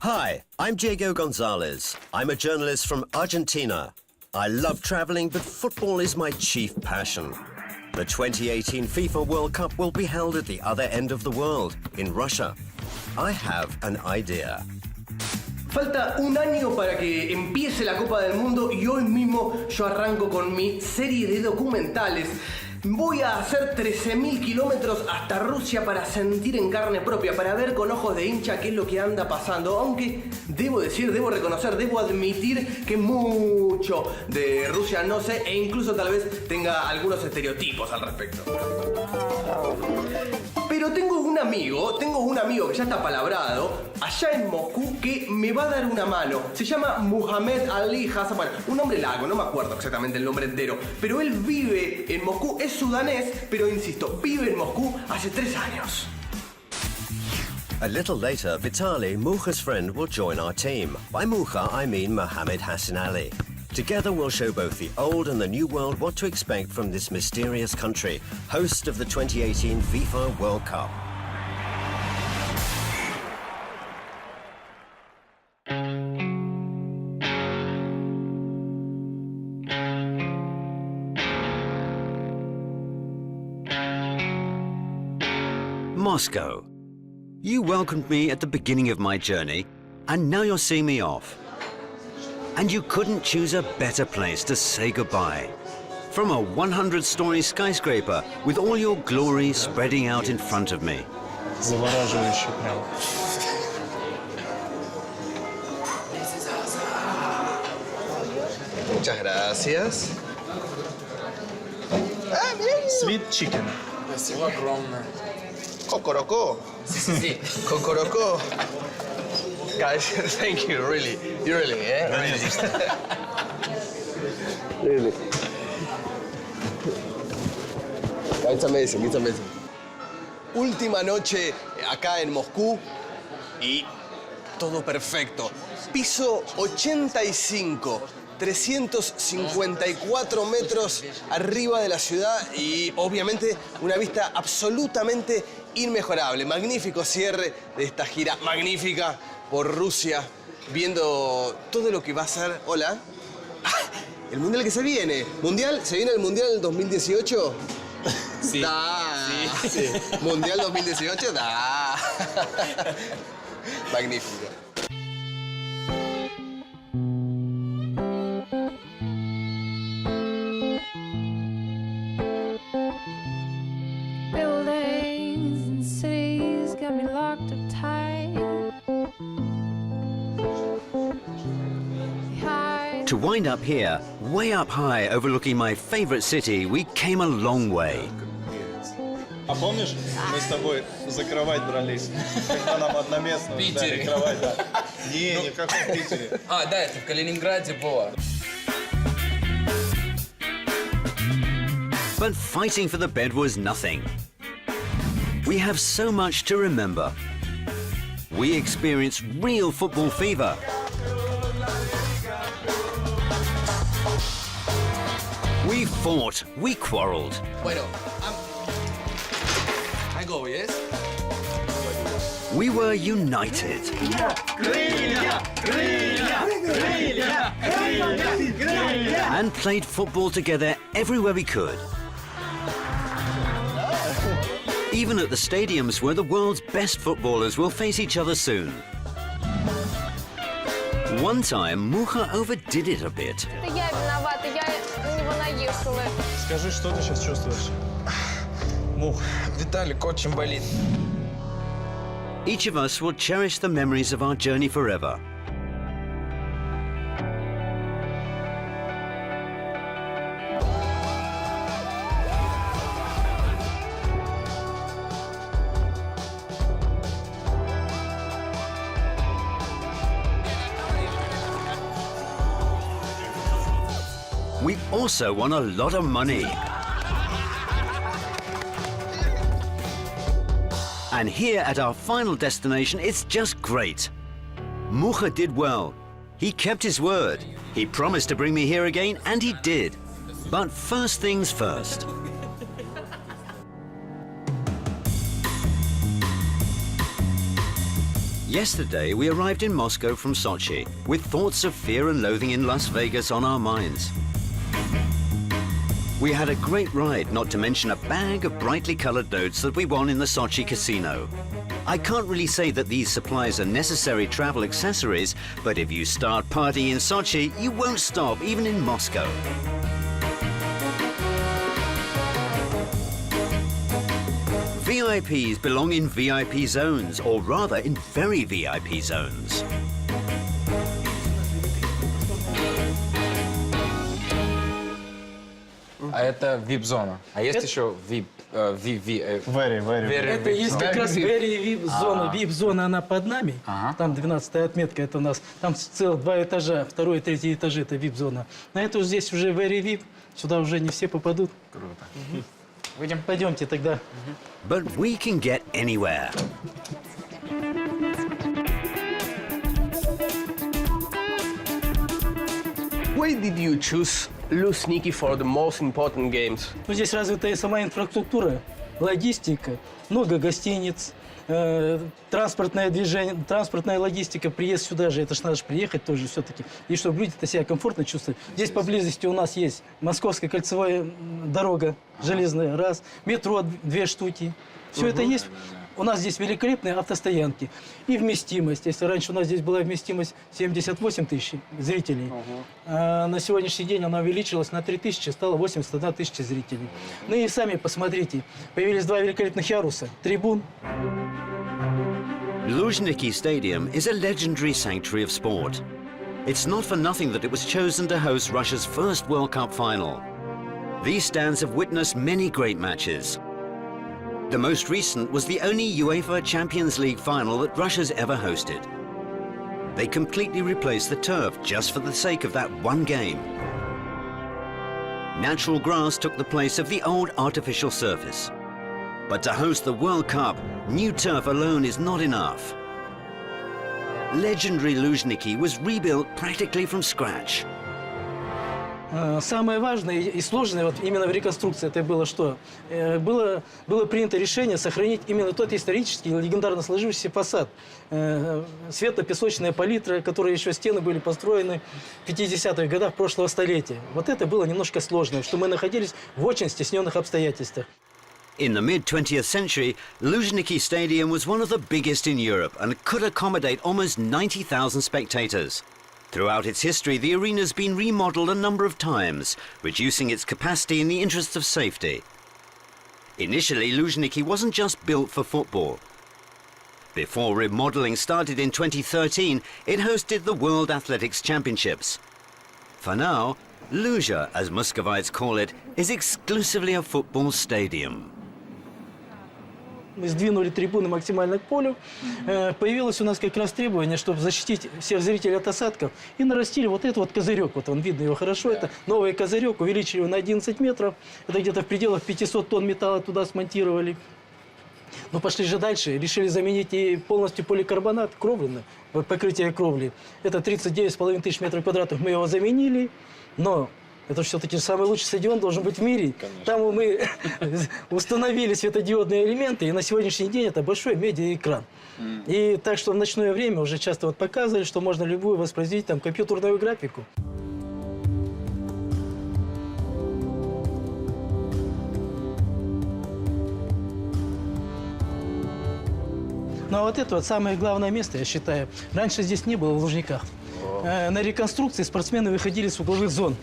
Hi, I'm Diego Gonzalez. I'm a journalist from Argentina. I love traveling, but football is my chief passion. The 2018 FIFA World Cup will be held at the other end of the world, in Russia. I have an idea. Falta un año para que empiece la Copa del Mundo y hoy mismo yo arranco con mi serie de documentales. Voy a hacer 13.000 kilómetros hasta Rusia para sentir en carne propia, para ver con ojos de hincha qué es lo que anda pasando. Aunque debo decir, debo reconocer, debo admitir que mucho de Rusia no sé e incluso tal vez tenga algunos estereotipos al respecto. Pero tengo un amigo que ya está palabrado allá en Moscú que me va a dar una mano. Se llama Muhammad Ali Hassan, un nombre largo, no me acuerdo exactamente el nombre entero, pero él vive en Moscú, es sudanés, pero insisto, vive en Moscú hace 3 años. A little later, Vitaly, Mucha's friend, will join our team. By Mucha, I mean Mohammed Hassan Ali. Together we'll show both the old and the new world what to expect from this mysterious country, host of the 2018 FIFA World Cup. Moscow. You welcomed me at the beginning of my journey, and now you're seeing me off. And you couldn't choose a better place to say goodbye. From a 100-story skyscraper with all your glory spreading out in front of me. Завораживающе прям. Muchas gracias. Sweet chicken. Спасибо огромное. Cocorocó. Sí. Cocorocó. Guys, thank you, really. You really, eh? Really. It's amazing, it's amazing. Última noche acá en Moscú y todo perfecto. Piso 85, 354 metros arriba de la ciudad y obviamente una vista absolutamente inmejorable. Magnífico cierre de esta gira magnífica por Rusia, viendo todo lo que va a ser. Hola. El mundial que se viene. ¿Se viene el mundial del 2018? Sí. Sí. Mundial 2018, da. Magnífico. Buildings and cities got me locked up tight. To wind up here, way up high overlooking my favorite city, we came a long way. А помнишь, мы с тобой за кровать дрались, когда нам одноместную дали кровать, да? Не в каком Питере. Да, это в Калининграде было. But fighting for the bed was nothing. We have so much to remember. We experienced real football fever. We fought, we quarreled. Bueno, I go, yes? We were united. And played football together everywhere we could. Even at the stadiums where the world's best footballers will face each other soon. One time, Mucha overdid it a bit. Это я виновата, я на него наехала. Скажи, что ты сейчас чувствуешь? Мух. Виталик очень болит. Each of us will cherish the memories of our journey forever. We also won a lot of money. And here at our final destination, it's just great. Mucha did well. He kept his word. He promised to bring me here again, and he did. But first things first. Yesterday, we arrived in Moscow from Sochi with thoughts of fear and loathing in Las Vegas on our minds. We had a great ride, not to mention a bag of brightly colored notes that we won in the Sochi casino. I can't really say that these supplies are necessary travel accessories, but if you start partying in Sochi, you won't stop, even in Moscow. VIPs belong in VIP zones, or rather in very VIP zones. А это VIP-зона. А есть еще VIP... Это есть как раз very VIP-зона. VIP-зона, она под нами. Там 12-я отметка, это у нас. Там целых 2 этажа, 2 и 3 этажи, это VIP-зона. На это здесь уже very VIP. Сюда уже не все попадут. Круто. Выйдем. Пойдемте тогда. But we can get anywhere. Why did you choose Luzhniki for the most important games? Ну, здесь развитая сама инфраструктура, логистика, много гостиниц, транспортное движение, транспортная логистика, приезд сюда же, это ж надо же приехать тоже все-таки. И чтобы люди-то себя комфортно чувствовали. Здесь поблизости у нас есть Московская кольцевая дорога, железная, раз, метро 2 штуки. Все это есть. У нас здесь великолепные автостоянки и вместимость. Если раньше у нас здесь была вместимость 78 тысяч зрителей, а на сегодняшний день она увеличилась на 3 тысячи, стало 81 тысяча зрителей. Ну и сами посмотрите, появились 2 великолепных яруса, трибун. Luzhniki Stadium is a legendary sanctuary of sport. It's not for nothing that it was chosen to host Russia's first World Cup final. These stands have witnessed many great matches. The most recent was the only UEFA Champions League final that Russia's ever hosted. They completely replaced the turf just for the sake of that one game. Natural grass took the place of the old artificial surface. But to host the World Cup, new turf alone is not enough. Legendary Luzhniki was rebuilt practically from scratch. Самое важное и сложное вот именно в реконструкции это было что? Было принято решение сохранить именно тот исторический, легендарно сложившийся фасад. Светло-песочная палитра, которые еще стены были построены в 50-х годах прошлого столетия. Вот это было немножко сложно, что мы находились в очень стесненных обстоятельствах. In the mid-20th century, Luzhniki Stadium was one of the biggest in Europe and could accommodate almost 90,000 spectators. Throughout its history, the arena's been remodeled a number of times, reducing its capacity in the interests of safety. Initially, Luzhniki wasn't just built for football. Before remodeling started in 2013, it hosted the World Athletics Championships. For now, Luzha, as Muscovites call it, is exclusively a football stadium. Мы сдвинули трибуны максимально к полю. Появилось у нас как раз требование, чтобы защитить всех зрителей от осадков. И нарастили вот этот вот козырек. Вот он, видно его хорошо. Это новый козырек. Увеличили его на 11 метров. Это где-то в пределах 500 тонн металла туда смонтировали. Но пошли же дальше. Решили заменить и полностью поликарбонат, кровляное покрытие кровли. Это 39,5 тысяч метров квадратных. Мы его заменили. Но это все-таки самый лучший стадион должен быть в мире. Конечно. Там мы установили светодиодные элементы, и на сегодняшний день это большой медиаэкран. И так что в ночное время уже часто вот показывали, что можно любую воспроизвести там компьютерную графику. Ну а вот это вот самое главное место, я считаю. Раньше здесь не было в Лужниках. На реконструкции спортсмены выходили с угловых зон.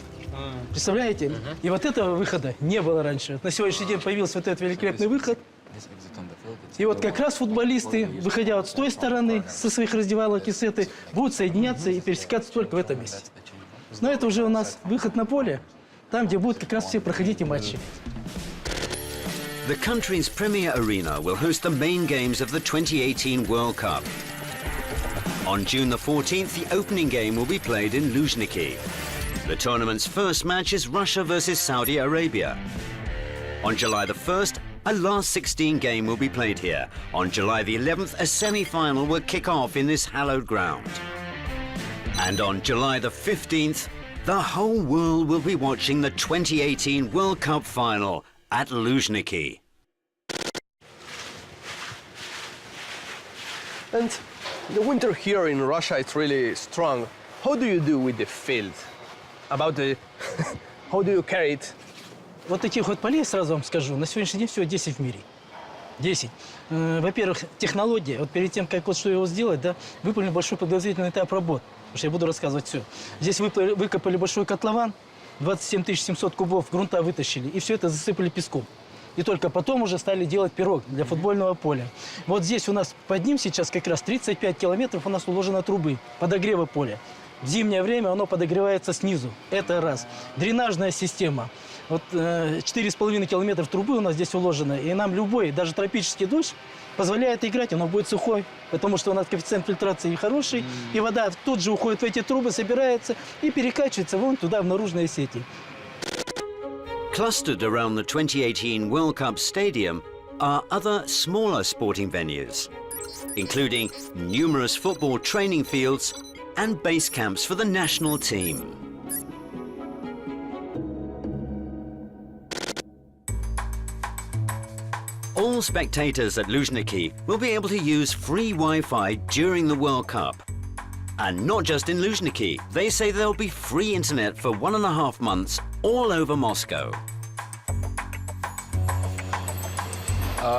Представляете? И вот этого выхода не было раньше. На сегодняшний день появился вот этот великолепный выход. И вот как раз футболисты, выходя вот с той стороны, со своих раздевалок и с этой, будут соединяться и пересекаться только в этом месте. Но это уже у нас выход на поле, там, где будут как раз все проходить и матчи. The country's premier arena will host the main games of the 2018 World Cup. On June the 14th, the opening game will be played in Luzhniki. The tournament's first match is Russia versus Saudi Arabia. On July the 1st, a last 16 game will be played here. On July the 11th, a semi-final will kick off in this hallowed ground. And on July the 15th, the whole world will be watching the 2018 World Cup final at Luzhniki. And The winter here in Russia is really strong. How do you do with the field? About the... How do you carry it? Вот таких вот полей, сразу вам скажу, на сегодняшний день всего 10 в мире. 10. Во-первых, технология. Вот перед тем, как вот что его сделать, да, выполнен большой подготовительный этап работ. Потому что я буду рассказывать все. Здесь выкопали большой котлован, 27 700 кубов грунта вытащили, и все это засыпали песком. И только потом уже стали делать пирог для футбольного поля. Вот здесь у нас под ним сейчас как раз 35 километров у нас уложено трубы подогрева поля. В зимнее время оно подогревается снизу. Это раз. Дренажная система. Вот 4,5 километра трубы у нас здесь уложено. И нам любой, даже тропический дождь, позволяет играть. Оно будет сухой, потому что у нас коэффициент фильтрации хороший. И вода тут же уходит в эти трубы, собирается и перекачивается вон туда, в наружные сети. Clustered around the 2018 World Cup Stadium are other smaller sporting venues, including numerous football training fields and base camps for the national team. All spectators at Luzhniki will be able to use free Wi-Fi during the World Cup. And not just in Luzhniki, they say there'll be free internet for 1.5 months all over Moscow.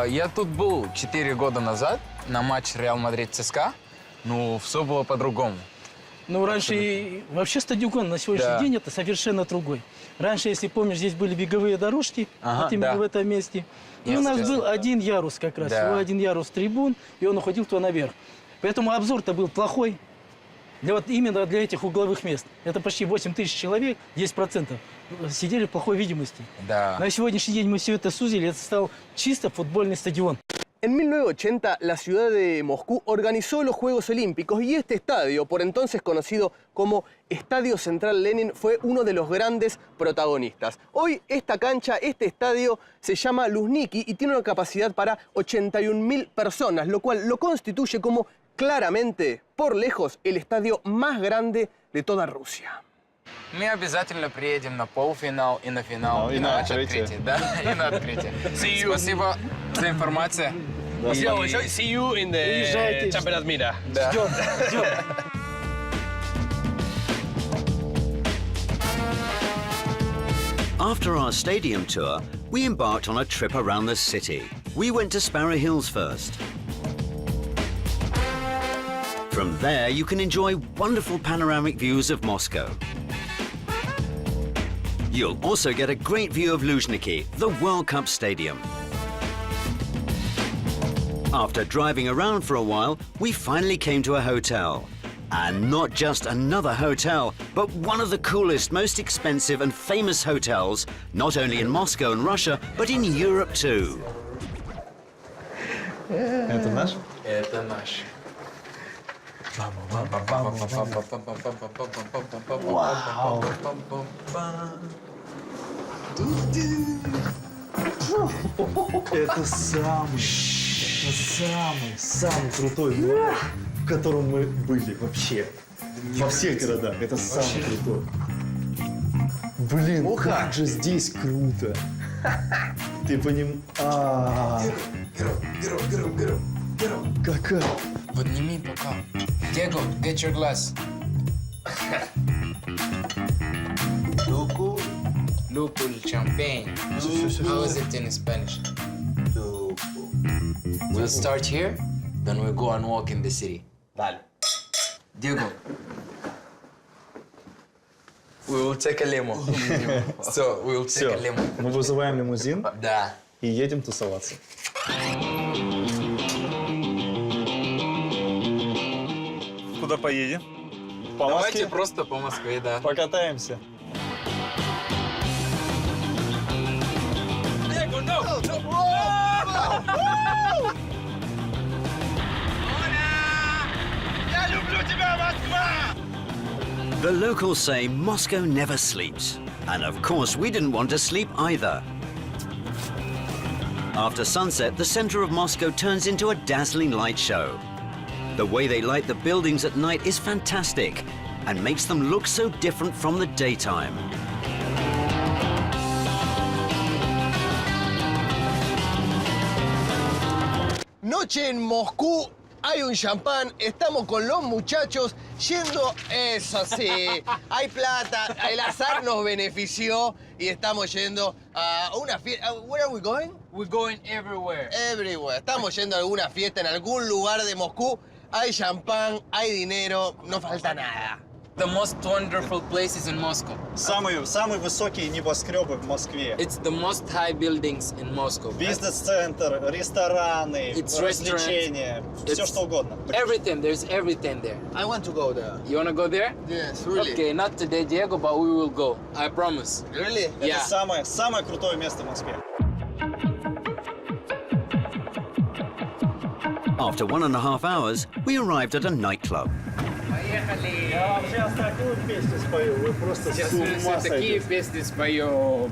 Я тут был 4 года назад на матч Реал Мадрид ЦСКА. Ну, все было по-другому. Ну, раньше и вообще стадион на сегодняшний день это совершенно другой. Раньше, если помнишь, здесь были беговые дорожки, вот именно в этом месте. И у нас был один ярус как раз, всего один ярус трибун, и он уходил туда наверх. Поэтому обзор-то был плохой. Вот именно для этих угловых мест. Это почти 8 тысяч человек, 10% сидели в плохой видимости. Да. На сегодняшний день мы все это сузили, это стал чисто футбольный стадион. En 1980, la ciudad de Moscú organizó los Juegos Olímpicos y este estadio, por entonces conocido como Estadio Central Lenin, fue uno de los grandes protagonistas. Hoy esta cancha, este estadio, se llama Luzhniki y tiene una capacidad para 81.000 personas, lo cual lo constituye como claramente, por lejos, el estadio más grande de toda Rusia. Мы обязательно приедем на полуфинал и на финал, и на открытие. Да, и на открытие. Спасибо за информацию. See you in the Champions Mira. Ждем, ждем. After our stadium tour, we embarked on a trip around the city. We went to Sparrow Hills first. From there, you can enjoy wonderful panoramic views of Moscow. You'll also get a great view of Luzhniki, the World Cup Stadium. After driving around for a while, we finally came to a hotel. And not just another hotel, but one of the coolest, most expensive and famous hotels, not only in Moscow and Russia, but in Europe too. Это наш? Это наш. Это самый крутой город, в котором мы были вообще. Во всех городах. Это самый крутой. Блин, как же здесь круто. Ты понимаешь? Какая? Подними пока. Diego, get your glass. Lúpulo, champagne. How is it in Spanish? We'll start here, then we'll go and walk in the city. Dale. Diego. We will take a limo. So, we will take a limo. Мы вызываем лимузин Да. и едем тусоваться. Куда поедем? По Давайте Москве? просто по Москве, да. Покатаемся. Diego, no! The locals say Moscow never sleeps. And of course, we didn't want to sleep either. After sunset, the center of Moscow turns into a dazzling light show. The way they light the buildings at night is fantastic and makes them look so different from the daytime. Noche en Moscú hay un champán, estamos con los muchachos yendo, eso sí, hay plata, el azar nos benefició y estamos yendo a una fiesta. Where are we going? We're going everywhere. Everywhere. Estamos yendo a alguna fiesta en algún lugar de Moscú. Hay champán, hay dinero, no falta nada. The most wonderful places in Moscow. Самые высокие небоскребы в Москве. It's the most high buildings in Moscow. Бизнес-центр, рестораны, It's развлечения, все что угодно. Everything, there's everything there. I want to go there. You wanna go there? Yes, really. Okay, not today, Diego, but we will go. I promise. Really? Yeah. Это самое крутое место в Москве. After 1.5 hours, we arrived at a nightclub. Я вам сейчас такую песню спою, вы просто с ума сойдете. песни споем.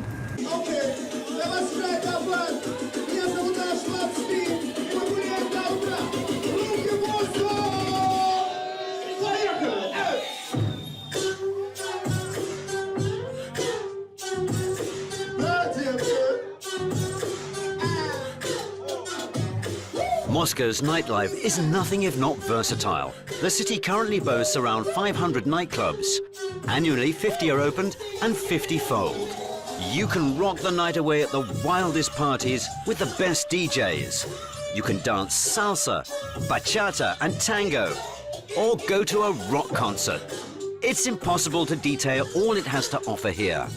Moscow's nightlife is nothing if not versatile. The city currently boasts around 500 nightclubs. Annually, 50 are opened and 50 fold. You can rock the night away at the wildest parties with the best DJs. You can dance salsa, bachata and tango, or go to a rock concert. It's impossible to detail all it has to offer here.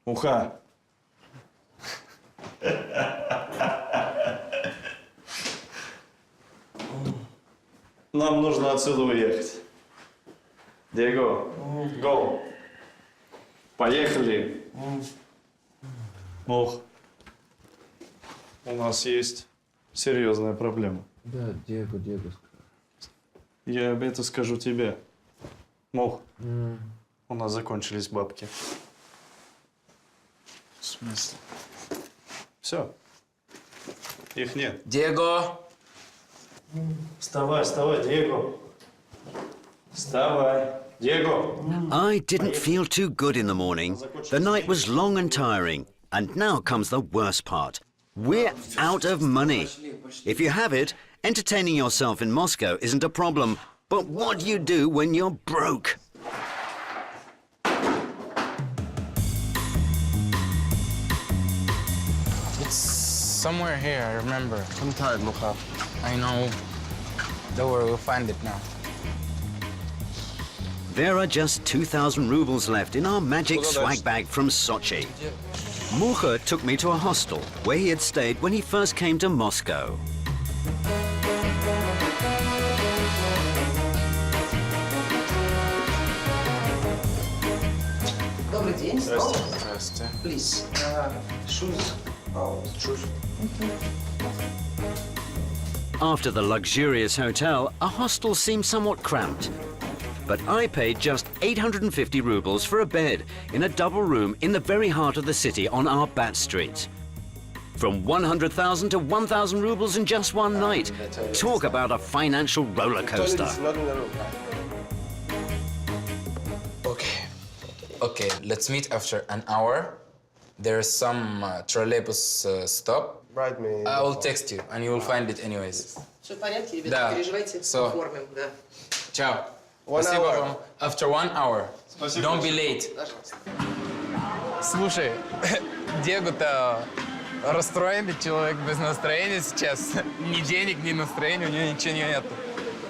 Муха. Нам нужно отсюда уехать. Диего, go. Поехали. Мух, у нас есть серьезная проблема. Да, Диего. Я это скажу тебе. Мух, у нас закончились бабки. В смысле? Все. Их нет. Диего! Вставай, Диего. Вставай. Diego. I didn't feel too good in the morning. The night was long and tiring. And now comes the worst part. We're out of money. If you have it, entertaining yourself in Moscow isn't a problem. But what do you do when you're broke? It's somewhere here, I remember. I'm tired, Mukha. I know. Don't worry, we'll find it now. There are just 2,000 rubles left in our magic swag bag from Sochi. Mukha took me to a hostel where he had stayed when he first came to Moscow. Добрый день. Здравствуйте. Please. Shoes. Shoes. After the luxurious hotel, a hostel seemed somewhat cramped. But I paid just 850 rubles for a bed in a double room in the very heart of the city on Arbat Street. From 100,000 to 1,000 rubles in just one night. Talk about a financial roller coaster. Okay, let's meet after an hour. There's some trolleybus stop. Write me. I will text you, and you will find it anyways. Все в порядке, ребята, Да. не переживайте, So. оформим, да. Ciao. 1 Спасибо hour. вам. After 1 hour. Don't be late. Пожалуйста. Слушай, Диего-то расстроенный человек, без настроения сейчас. Ни денег, ни настроения, у него ничего нет.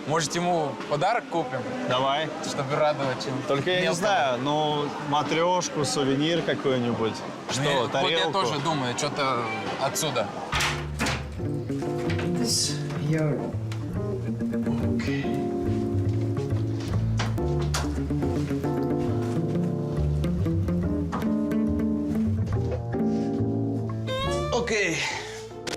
Может, ему подарок купим, Давай. чтобы радовать его? Только я не Мелкого. знаю, ну, матрешку, сувенир какой-нибудь. Ну, Что, вот я тарелку? тоже думаю, что-то отсюда. This Ok,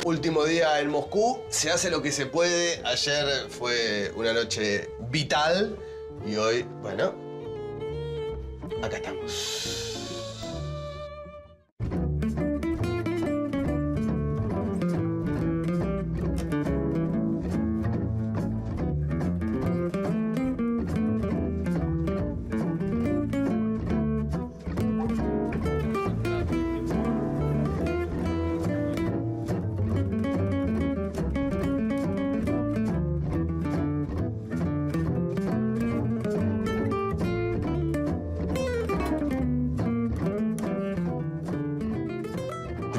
último día en Moscú. Se hace lo que se puede. Ayer fue una noche vital. Y hoy, bueno, acá estamos.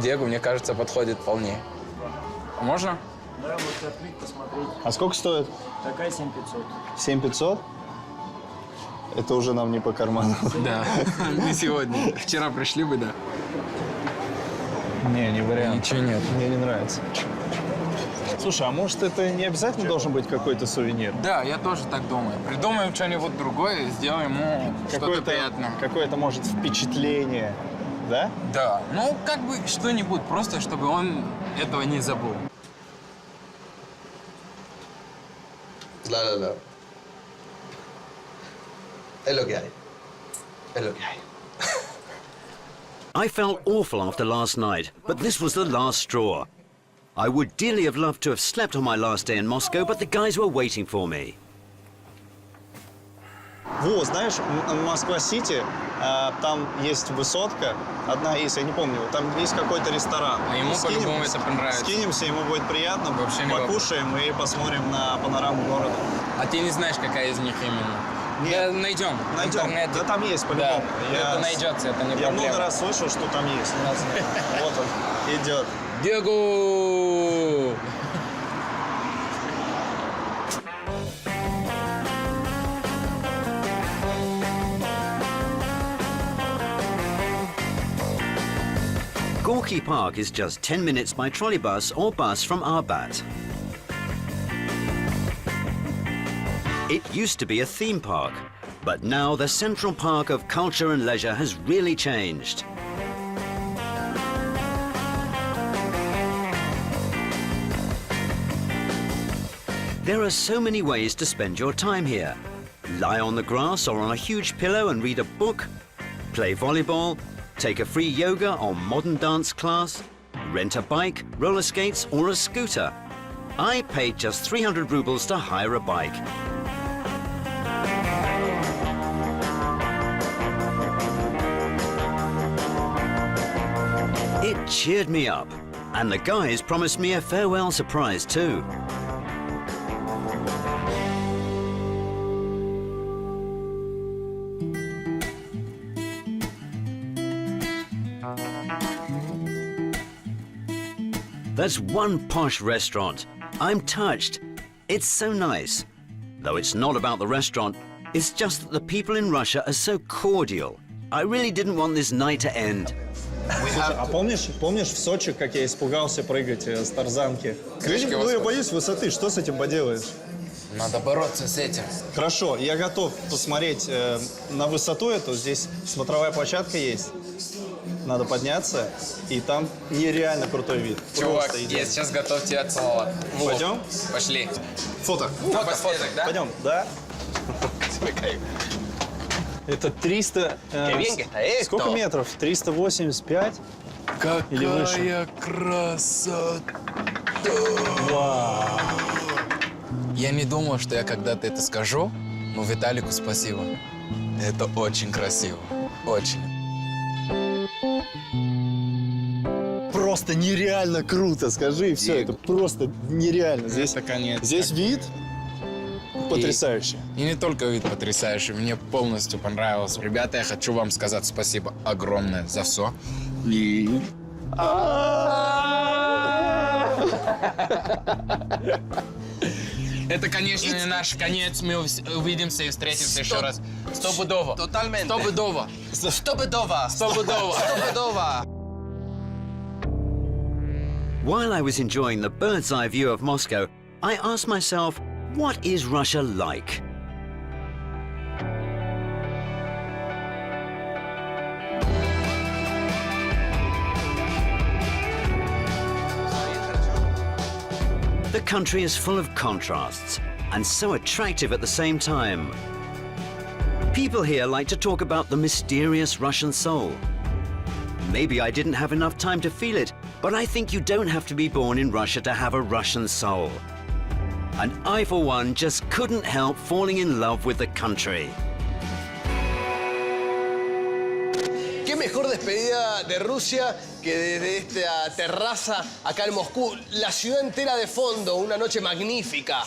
Диего, мне кажется, подходит вполне. Можно? Да, можете открыть, посмотреть. А сколько стоит? Такая 7500. 7500? Это уже нам не по карману. Да, не сегодня. Вчера пришли бы, да. Не вариант. Ничего нет. Мне не нравится. Слушай, а может это не обязательно должен быть какой-то сувенир? Да, я тоже так думаю. Придумаем что-нибудь другое, сделаем ему что-то приятное. Какое-то, может, впечатление, да? Да, ну как бы что-нибудь, просто чтобы он этого не забыл. No. Es lo que hay. Es lo que hay. I felt awful after last night, but this was the last straw. I would dearly have loved to have slept on my last day in Moscow, but the guys were waiting for me. Во, знаешь, Москва-Сити, там есть высотка, одна из, я не помню, там есть какой-то ресторан. А ему по-любому это понравится. Скинемся, ему будет приятно, Вообще не покушаем и посмотрим на панораму города. А ты не знаешь, какая из них именно? Нет. Да, найдем. В интернете. Да там есть по-любому. Да, это найдется, это не Я проблема. много раз слышал, что там есть. Вот он, идет. Диего! Gorky Park is just 10 minutes by trolleybus or bus from Arbat. It used to be a theme park, but now the central park of culture and leisure has really changed. There are so many ways to spend your time here. Lie on the grass or on a huge pillow and read a book, play volleyball, take a free yoga or modern dance class, rent a bike, roller skates or a scooter. I paid just 300 rubles to hire a bike. It cheered me up, and the guys promised me a farewell surprise too. That's one posh restaurant. I'm touched. It's so nice. Though it's not about the restaurant, it's just that the people in Russia are so cordial. I really didn't want this night to end. Слушай, а помнишь в Сочи, как я испугался прыгать с тарзанки? Ну, я боюсь высоты. Что с этим поделаешь? Надо бороться с этим. Хорошо, я готов посмотреть на высоту эту. Здесь смотровая площадка есть. Надо подняться, и там нереально крутой вид. Чувак, Просто я сейчас готов тебя целовать. Вот. Пойдем? Пошли. Фото. Напоследок, да? Пойдем, да? Это 300... Сколько метров? 385? Или выше? Какая красота! Вау! Я не думал, что я когда-то это скажу, но Виталику спасибо. Это очень красиво. Очень. Просто нереально круто, скажи, и все, это просто нереально. Здесь, Это конец. здесь вид потрясающий. И не только вид потрясающий, мне полностью понравилось. Ребята, я хочу вам сказать спасибо огромное за все. И... Это, конечно, не наш конец. Мы увидимся и встретимся еще раз. Стопудово. Totalmente. Стопудово. Stopudova. Стопудово. Stopudova. While I was enjoying the bird's eye view of Moscow, I asked myself, what is Russia like? The country is full of contrasts and so attractive at the same time. People here like to talk about the mysterious Russian soul. Maybe I didn't have enough time to feel it, but I think you don't have to be born in Russia to have a Russian soul. And I, for one, just couldn't help falling in love with the country. Qué mejor despedida de Rusia que desde esta terraza acá en Moscú. La ciudad entera de fondo, una noche magnífica.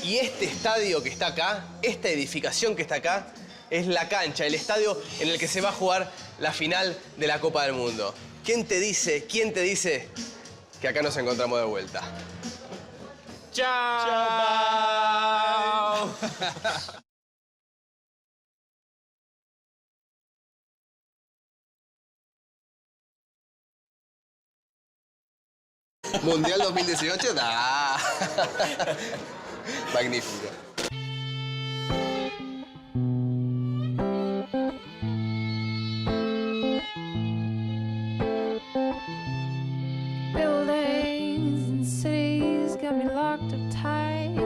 Y este estadio que está acá, esta edificación que está acá, es la cancha, el estadio en el que se va a jugar la final de la Copa del Mundo. quién te dice que acá nos encontramos de vuelta? ¡Chao! Mundial 2018, ¡ah! Magnífico. Buildings and cities got me locked up tight.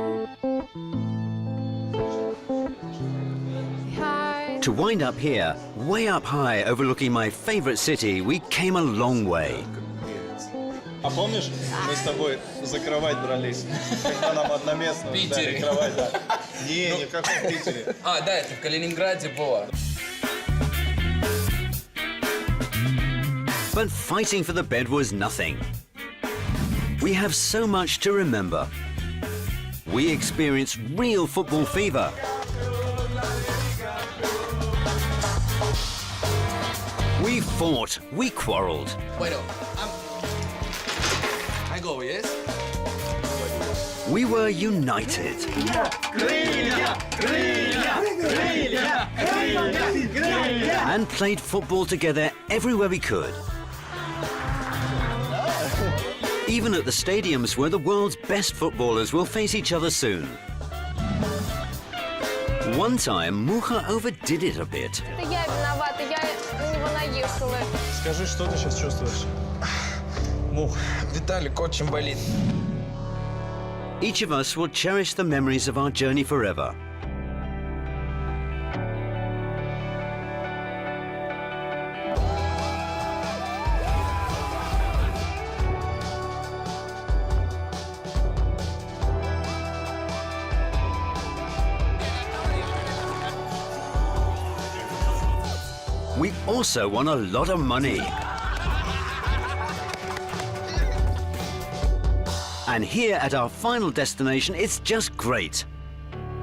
To wind up here, way up high, overlooking my favorite city, we came a long way. А помнишь, мы с тобой закрывать дрались, когда нам одноместную дали кровать, да? Не в каком Питере. А, да, это в Калининграде было. But fighting for the bed was nothing. We have so much to remember. We experienced real football fever. We fought, we quarreled. Bueno, I go, yes? We were united. And played football together everywhere we could. Even at the stadiums where the world's best footballers will face each other soon. One time, Mucha overdid it a bit. Это я виновата, я на него наехала. Скажи, что ты сейчас чувствуешь? Мух, Виталик очень болит. Each of us will cherish the memories of our journey forever. We also won a lot of money. And here at our final destination, it's just great.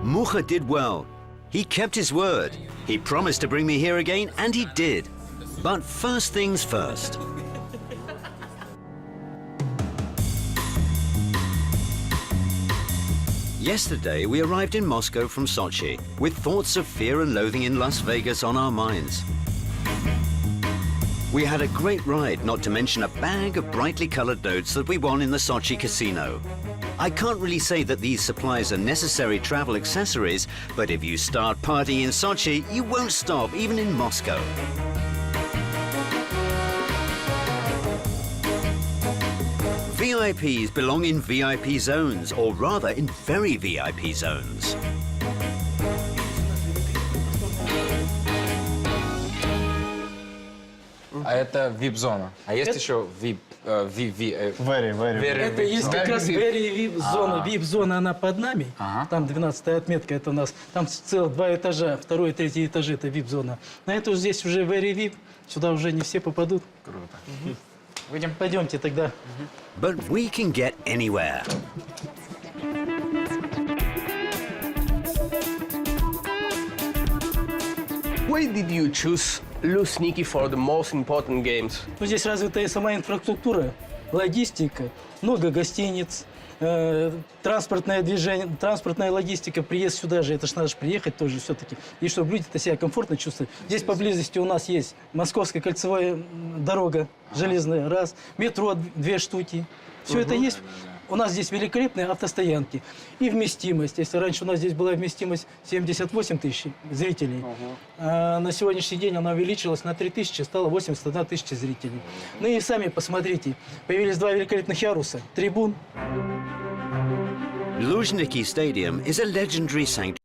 Mucha did well. He kept his word. He promised to bring me here again, and he did. But first things first. Yesterday, we arrived in Moscow from Sochi, with thoughts of fear and loathing in Las Vegas on our minds. We had a great ride, not to mention a bag of brightly colored notes that we won in the Sochi casino. I can't really say that these supplies are necessary travel accessories, but if you start partying in Sochi, you won't stop, even in Moscow. VIPs belong in VIP zones, or rather in very VIP zones. А это VIP-зона. А есть еще VIP... Это есть как раз very VIP-зона. VIP-зона, она под нами. Там 12-я отметка, это у нас. Там целых 2 этажа, 2 и 3 этажи, это VIP-зона. На эту здесь уже very VIP. Сюда уже не все попадут. Круто. Выйдем. Пойдемте тогда. But we can get anywhere. Why did you choose Luzhniki for the most important games? Ну, здесь развитая сама инфраструктура, логистика, много гостиниц, транспортное движение, транспортная логистика, приезд сюда же, это ж надо же приехать тоже все-таки. И чтобы люди-то себя комфортно чувствовали. Здесь поблизости у нас есть Московская кольцевая дорога железная, раз, метро 2 штуки. Все это есть У нас здесь великолепные автостоянки и вместимость. Если раньше у нас здесь была вместимость 78 тысяч зрителей, а на сегодняшний день она увеличилась на 3 тысячи, стало 81 тысяча зрителей. Ну и сами посмотрите, появились два великолепных яруса, трибун. Luzhniki Stadium is a legendary sanctuary.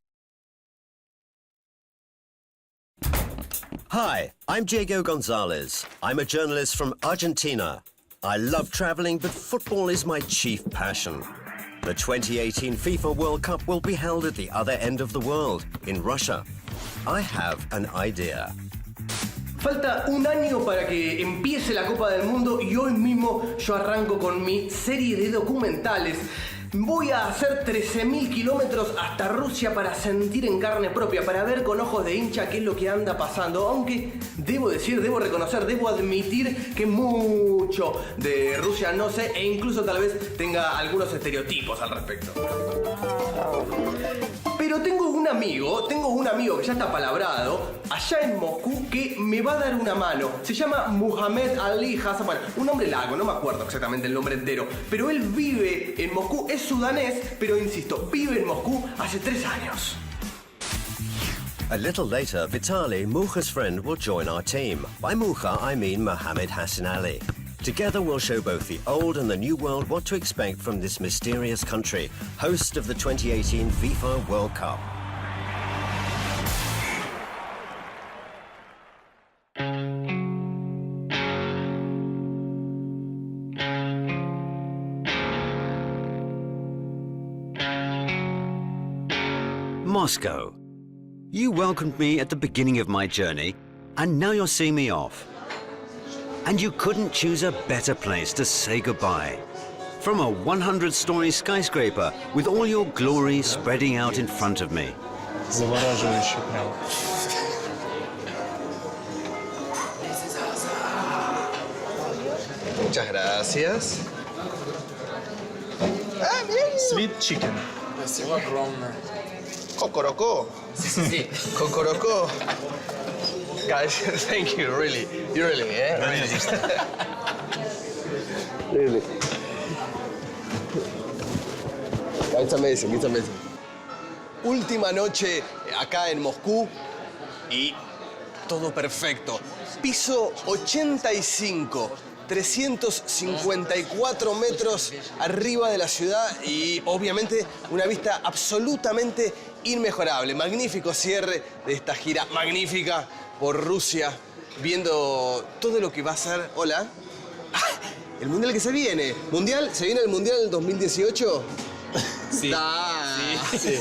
Hi, I'm Diego Gonzalez. I'm a journalist from Argentina. I love traveling, but football is my chief passion. The 2018 FIFA World Cup will be held at the other end of the world, in Russia. I have an idea. Falta un año para que empiece la Copa del Mundo y hoy mismo yo arranco con mi serie de documentales. Voy a hacer 13.000 kilómetros hasta Rusia para sentir en carne propia, para ver con ojos de hincha qué es lo que anda pasando. Aunque debo decir, debo reconocer, debo admitir que mucho de Rusia no sé e incluso tal vez tenga algunos estereotipos al respecto. Pero tengo un amigo que ya está palabrado allá en Moscú que me va a dar una mano. Se llama Muhammad Ali Hassan, bueno, un nombre largo, no me acuerdo exactamente el nombre entero, pero él vive en Moscú, es sudanés, pero insisto, vive en Moscú hace 3 años. A little later, Vitaly, Mucha's friend, will join our team. By Mucha, I mean Mohammed Hassan Ali. Together we'll show both the old and the new world what to expect from this mysterious country, host of the 2018 FIFA World Cup. Moscow. You welcomed me at the beginning of my journey, and now you're seeing me off. And you couldn't choose a better place to say goodbye. From a 100-story skyscraper with all your glory spreading out in front of me. Завораживающе прям. Muchas gracias. Sweet chicken. Спасибо огромное. Cocorocó. Sí. Cocorocó. Guys, thank you, really. You really, Really. It's amazing, it's amazing. Última noche acá en Moscú y todo perfecto. Piso 85, 354 metros arriba de la ciudad y obviamente una vista absolutamente inmejorable. Magnífico cierre de esta gira magnífica por Rusia, viendo todo lo que va a ser. Hola. El mundial que se viene. ¿Se viene el mundial del 2018? Sí. Sí.